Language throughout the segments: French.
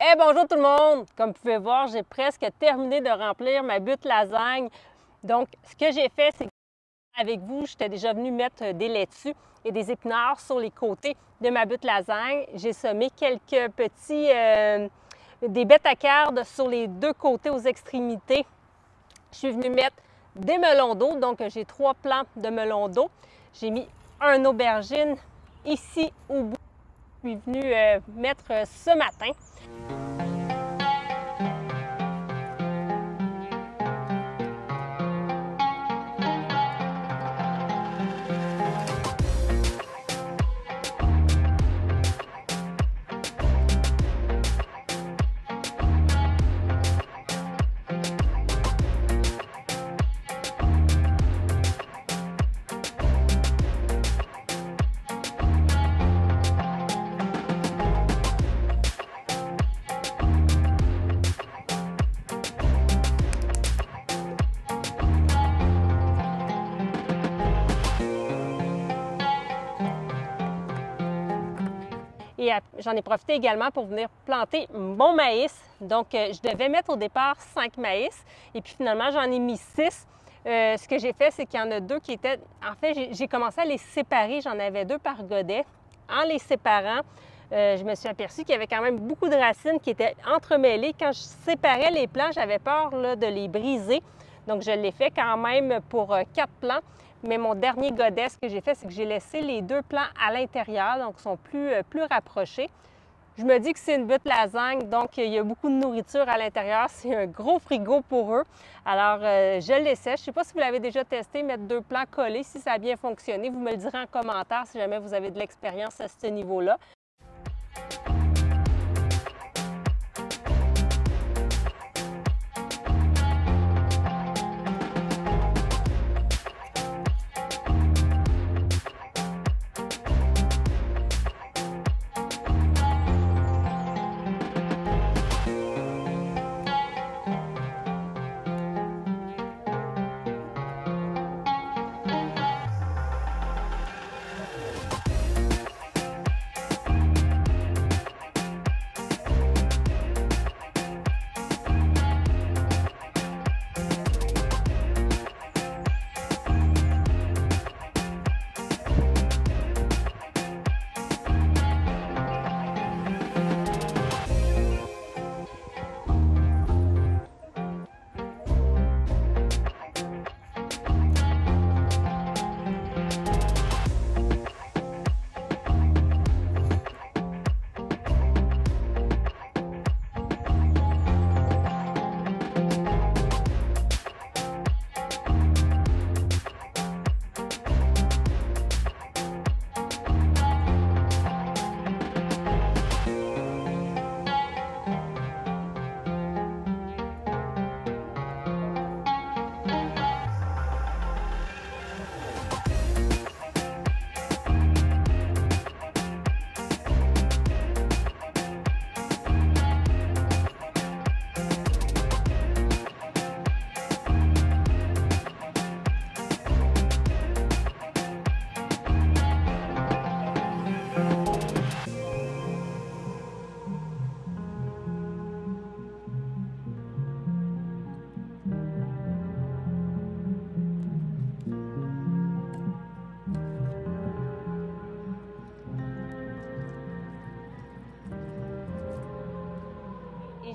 Hey, bonjour tout le monde! Comme vous pouvez voir, j'ai presque terminé de remplir ma butte lasagne. Donc, ce que j'ai fait, c'est qu'avec vous, j'étais déjà venue mettre des laitues et des épinards sur les côtés de ma butte lasagne. J'ai semé quelques des bêtes à cardes sur les deux côtés aux extrémités. Je suis venue mettre des melons d'eau, donc j'ai 3 plants de melons d'eau. J'ai mis un aubergine ici au bout. Je suis venue mettre ce matin. Et j'en ai profité également pour venir planter mon maïs. Donc, je devais mettre au départ 5 maïs et puis finalement, j'en ai mis 6. Ce que j'ai fait, c'est qu'il y en a 2 qui étaient... En fait, j'ai commencé à les séparer. J'en avais 2 par godet. En les séparant, je me suis aperçue qu'il y avait quand même beaucoup de racines qui étaient entremêlées. Quand je séparais les plants, j'avais peur là, de les briser. Donc, je l'ai fait quand même pour 4 plants. Mais mon dernier godet, ce que j'ai fait, c'est que j'ai laissé les 2 plants à l'intérieur, donc ils sont plus rapprochés. Je me dis que c'est une butte lasagne, donc il y a beaucoup de nourriture à l'intérieur. C'est un gros frigo pour eux. Alors, je l'essaie. Je ne sais pas si vous l'avez déjà testé, mettre 2 plants collés, si ça a bien fonctionné. Vous me le direz en commentaire si jamais vous avez de l'expérience à ce niveau-là.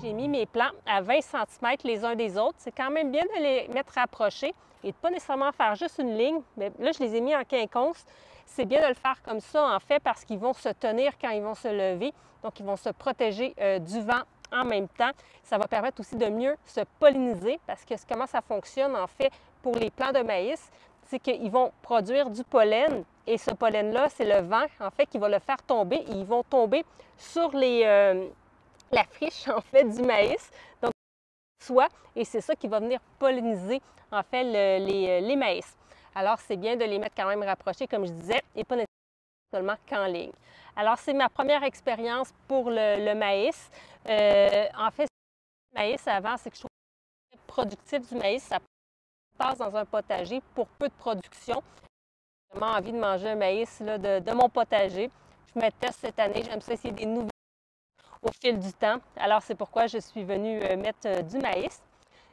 J'ai mis mes plants à 20 cm les uns des autres. C'est quand même bien de les mettre rapprochés et de ne pas nécessairement faire juste une ligne. Mais là, je les ai mis en quinconce. C'est bien de le faire comme ça, en fait, parce qu'ils vont se tenir quand ils vont se lever. Donc, ils vont se protéger du vent en même temps. Ça va permettre aussi de mieux se polliniser parce que comment ça fonctionne, en fait, pour les plants de maïs, c'est qu'ils vont produire du pollen. Et ce pollen-là, c'est le vent, en fait, qui va le faire tomber. Et ils vont tomber sur la friche, en fait, du maïs. Donc, et c'est ça qui va venir polliniser, en fait, les maïs. Alors, c'est bien de les mettre quand même rapprochés, comme je disais, et pas seulement qu'en ligne. Alors, c'est ma première expérience pour le maïs. En fait, le maïs avant, c'est que je trouve productif du maïs, ça passe dans un potager pour peu de production. J'ai vraiment envie de manger un maïs là, de mon potager. Je me teste cette année, j'aime ça essayer des nouvelles. au fil du temps. Alors, c'est pourquoi je suis venue mettre du maïs.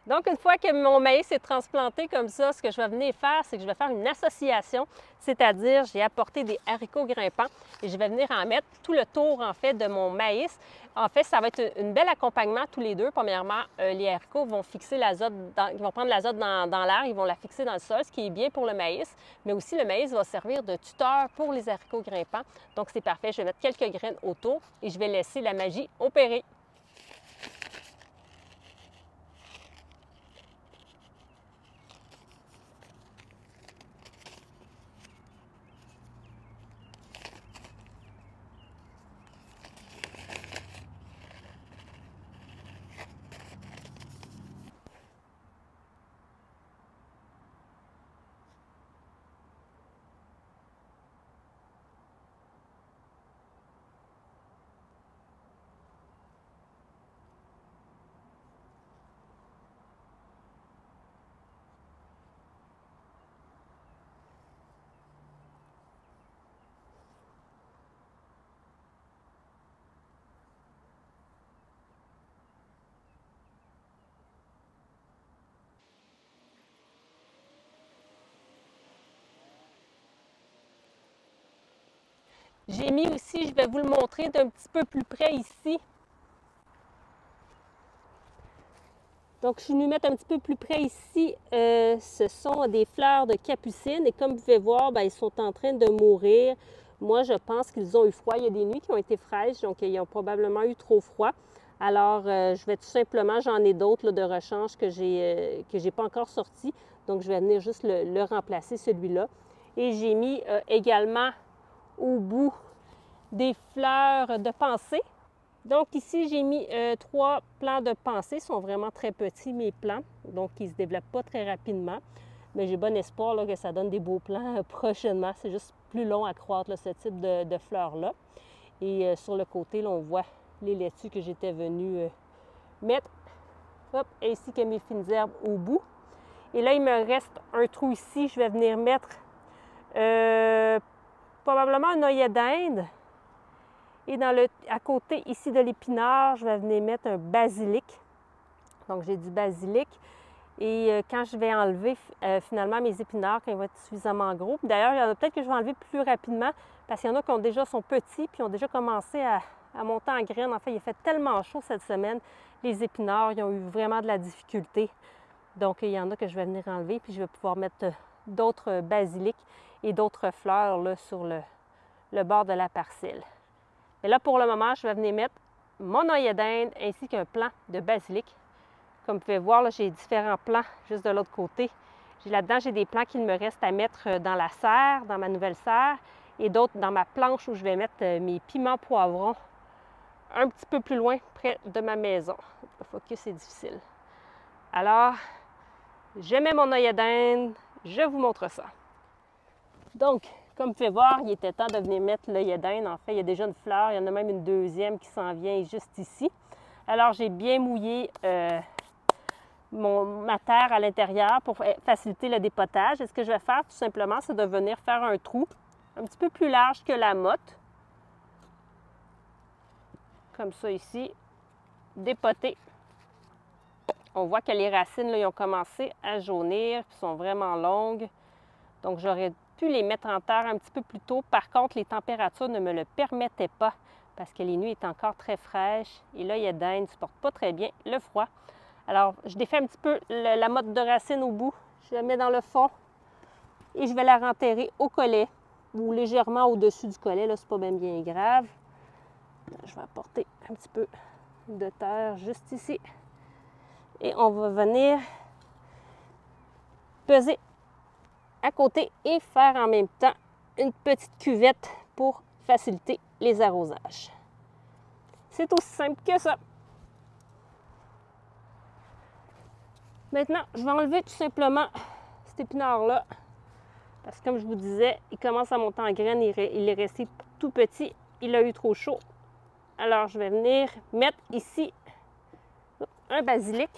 Donc, une fois que mon maïs est transplanté comme ça, ce que je vais venir faire, c'est que je vais faire une association, c'est-à-dire j'ai apporté des haricots grimpants et je vais venir en mettre tout le tour, en fait, de mon maïs. En fait, ça va être un bel accompagnement tous les deux. Premièrement, les haricots vont fixer l'azote, ils vont prendre l'azote dans l'air, ils vont la fixer dans le sol, ce qui est bien pour le maïs, mais aussi le maïs va servir de tuteur pour les haricots grimpants. Donc, c'est parfait. Je vais mettre quelques graines autour et je vais laisser la magie opérer. J'ai mis aussi, je vais vous le montrer d'un petit peu plus près ici. Donc, je suis venue mettre un petit peu plus près ici. Ce sont des fleurs de capucine et comme vous pouvez voir, bien, ils sont en train de mourir. Moi, je pense qu'ils ont eu froid. Il y a des nuits qui ont été fraîches, donc ils ont probablement eu trop froid. Alors, je vais tout simplement, j'en ai d'autres de rechange que j'ai pas encore sortis. Donc, je vais venir juste le remplacer, celui-là. Et j'ai mis également au bout des fleurs de pensée. Donc ici, j'ai mis 3 plants de pensée. Ils sont vraiment très petits, mes plants. Donc, ils ne se développent pas très rapidement. Mais j'ai bon espoir là, que ça donne des beaux plants prochainement. C'est juste plus long à croître, là, ce type de fleurs-là. Et sur le côté, là, on voit les laitues que j'étais venue mettre. Hop, ainsi que mes fines herbes au bout. Et là, il me reste un trou ici. Je vais venir mettre probablement un œillet d'Inde. Et à côté ici de l'épinard, je vais venir mettre un basilic. Donc, j'ai du basilic. Et quand je vais enlever finalement mes épinards, quand ils vont être suffisamment gros. D'ailleurs, il y en a peut-être que je vais enlever plus rapidement parce qu'il y en a qui sont petits puis ont déjà commencé à monter en graines. En fait, il fait tellement chaud cette semaine. Les épinards, ils ont eu vraiment de la difficulté. Donc, il y en a que je vais venir enlever puis je vais pouvoir mettre d'autres basilics et d'autres fleurs là, sur le bord de la parcelle. Et là, pour le moment, je vais venir mettre mon œillet d'Inde ainsi qu'un plant de basilic. Comme vous pouvez voir, j'ai différents plants juste de l'autre côté. Là-dedans, j'ai des plants qu'il me reste à mettre dans la serre, dans ma nouvelle serre, et d'autres dans ma planche où je vais mettre mes piments poivrons un petit peu plus loin, près de ma maison. Le focus, c'est difficile. Alors, je mets mon œillet d'Inde, je vous montre ça. Donc, comme vous pouvez voir, il était temps de venir mettre l'œillet d'Inde. En fait, il y a déjà une fleur, il y en a même une deuxième qui s'en vient juste ici. Alors, j'ai bien mouillé ma terre à l'intérieur pour faciliter le dépotage. Et ce que je vais faire, tout simplement, c'est de venir faire un trou un petit peu plus large que la motte. Comme ça ici. Dépoter. On voit que les racines, là, ils ont commencé à jaunir, puis sont vraiment longues. Donc, j'aurais pu les mettre en terre un petit peu plus tôt. Par contre, les températures ne me le permettaient pas parce que les nuits étaient encore très fraîches. Et là, l'œillet d'Inde ne supporte pas très bien le froid. Alors, je défais un petit peu la motte de racine au bout. Je la mets dans le fond et je vais la renterrer au collet ou légèrement au-dessus du collet. Là, c'est pas bien grave. Je vais apporter un petit peu de terre juste ici. Et on va venir peser à côté et faire en même temps une petite cuvette pour faciliter les arrosages. C'est aussi simple que ça. Maintenant, je vais enlever tout simplement cet épinard-là parce que comme je vous disais, il commence à monter en graines, il est resté tout petit, il a eu trop chaud. Alors, je vais venir mettre ici un basilic.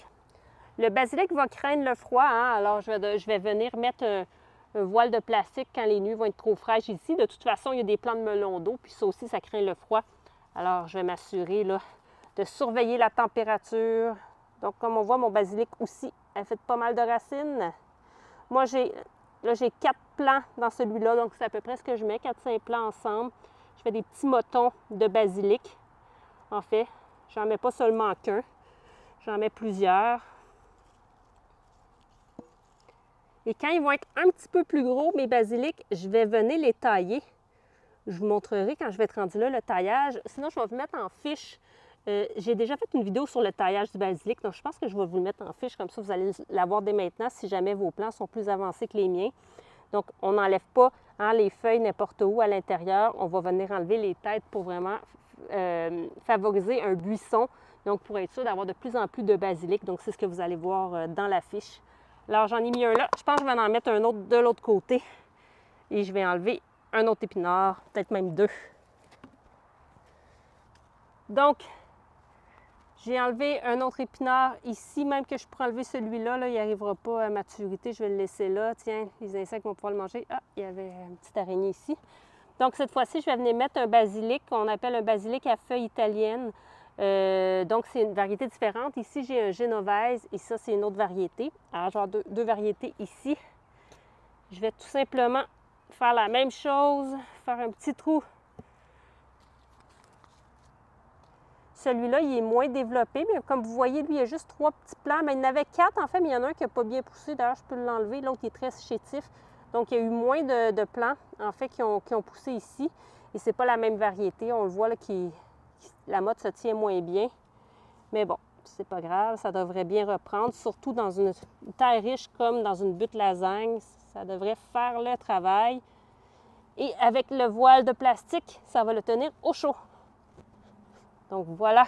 Le basilic va craindre le froid, hein? Alors je vais venir mettre un voile de plastique quand les nuits vont être trop fraîches ici. De toute façon, il y a des plants de melon d'eau, puis ça aussi, ça craint le froid. Alors, je vais m'assurer là de surveiller la température. Donc, comme on voit, mon basilic aussi a fait pas mal de racines. Moi, j'ai 4 plants dans celui-là, donc c'est à peu près ce que je mets, 4-5 plants ensemble. Je fais des petits motons de basilic. En fait, j'en mets pas seulement qu'un, j'en mets plusieurs. Et quand ils vont être un petit peu plus gros, mes basilics, je vais venir les tailler. Je vous montrerai quand je vais être rendu là le taillage. Sinon, je vais vous mettre en fiche. J'ai déjà fait une vidéo sur le taillage du basilic, donc je pense que je vais vous le mettre en fiche, comme ça vous allez l'avoir dès maintenant si jamais vos plants sont plus avancés que les miens. Donc, on n'enlève pas les feuilles n'importe où à l'intérieur. On va venir enlever les têtes pour vraiment favoriser un buisson, donc pour être sûr d'avoir de plus en plus de basilic. Donc, c'est ce que vous allez voir dans la fiche. Alors, j'en ai mis un là. Je pense que je vais en mettre un autre de l'autre côté. Et je vais enlever un autre épinard, peut-être même 2. Donc, j'ai enlevé un autre épinard ici, même que je pourrais enlever celui-là. Là, il n'arrivera pas à maturité. Je vais le laisser là. Tiens, les insectes vont pouvoir le manger. Ah, il y avait une petite araignée ici. Donc, cette fois-ci, je vais venir mettre un basilic qu'on appelle un basilic à feuilles italiennes. Donc, c'est une variété différente. Ici, j'ai un génovèse et ça, c'est une autre variété. Alors, je vais avoir deux variétés ici. Je vais tout simplement faire la même chose, faire un petit trou. Celui-là, il est moins développé, mais comme vous voyez, lui, il y a juste 3 petits plants. Mais il y en avait 4, en fait, mais il y en a un qui n'a pas bien poussé. D'ailleurs, je peux l'enlever. L'autre, il est très chétif. Donc, il y a eu moins de plants, en fait, qui ont poussé ici. Et ce n'est pas la même variété. On le voit, là, la motte se tient moins bien. Mais bon, c'est pas grave. Ça devrait bien reprendre, surtout dans une terre riche comme dans une butte lasagne. Ça devrait faire le travail. Et avec le voile de plastique, ça va le tenir au chaud. Donc voilà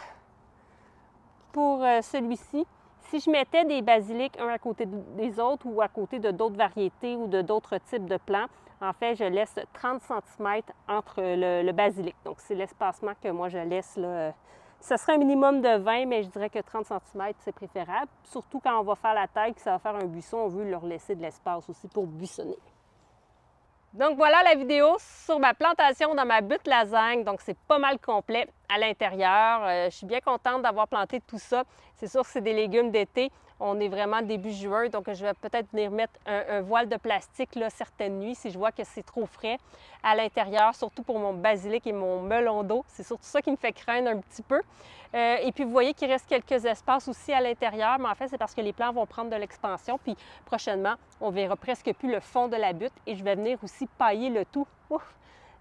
pour celui-ci. Si je mettais des basilics un à côté des autres ou à côté de d'autres variétés ou de d'autres types de plants, en fait, je laisse 30 cm entre le basilic. Donc, c'est l'espacement que moi, je laisse là. Ce serait un minimum de 20, mais je dirais que 30 cm, c'est préférable. Surtout quand on va faire la taille, que ça va faire un buisson, on veut leur laisser de l'espace aussi pour buissonner. Donc voilà la vidéo sur ma plantation dans ma butte lasagne. Donc c'est pas mal complet à l'intérieur. Je suis bien contente d'avoir planté tout ça. C'est sûr que c'est des légumes d'été. On est vraiment début juin, donc je vais peut-être venir mettre un voile de plastique là, certaines nuits si je vois que c'est trop frais à l'intérieur, surtout pour mon basilic et mon melon d'eau. C'est surtout ça qui me fait craindre un petit peu. Et puis vous voyez qu'il reste quelques espaces aussi à l'intérieur, mais en fait c'est parce que les plants vont prendre de l'expansion. Puis prochainement, on verra presque plus le fond de la butte et je vais venir aussi pailler le tout. Ouf!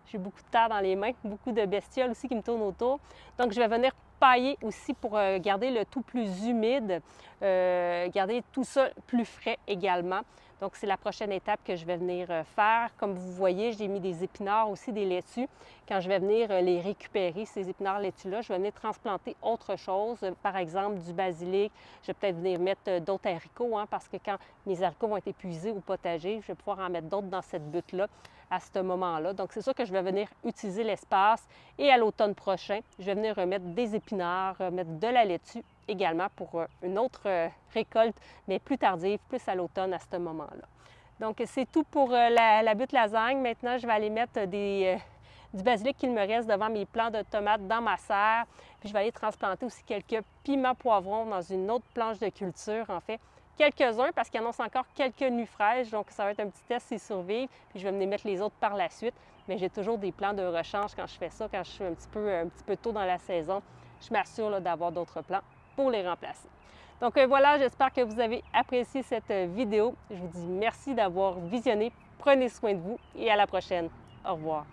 J'ai beaucoup de terre dans les mains, beaucoup de bestioles aussi qui me tournent autour. Donc, je vais venir pailler aussi pour garder le tout plus humide, garder tout ça plus frais également. Donc, c'est la prochaine étape que je vais venir faire. Comme vous voyez, j'ai mis des épinards aussi, des laitues. Quand je vais venir les récupérer, ces épinards laitues-là, je vais venir transplanter autre chose, par exemple du basilic. Je vais peut-être venir mettre d'autres haricots, parce que quand mes haricots vont être épuisés au potager, je vais pouvoir en mettre d'autres dans cette butte-là à ce moment-là. Donc, c'est sûr que je vais venir utiliser l'espace et à l'automne prochain, je vais venir remettre des épinards, remettre de la laitue également pour une autre récolte, mais plus tardive, plus à l'automne à ce moment-là. Donc, c'est tout pour la butte lasagne. Maintenant, je vais aller mettre du basilic qu'il me reste devant mes plants de tomates dans ma serre. Puis, je vais aller transplanter aussi quelques piments poivrons dans une autre planche de culture, en fait. Quelques-uns parce qu'il annonce encore quelques nuits fraîches, donc ça va être un petit test s'ils survivent. Puis je vais venir mettre les autres par la suite. Mais j'ai toujours des plans de rechange quand je fais ça, quand je suis un petit peu tôt dans la saison. Je m'assure d'avoir d'autres plans pour les remplacer. Donc voilà, j'espère que vous avez apprécié cette vidéo. Je vous dis merci d'avoir visionné. Prenez soin de vous et à la prochaine. Au revoir.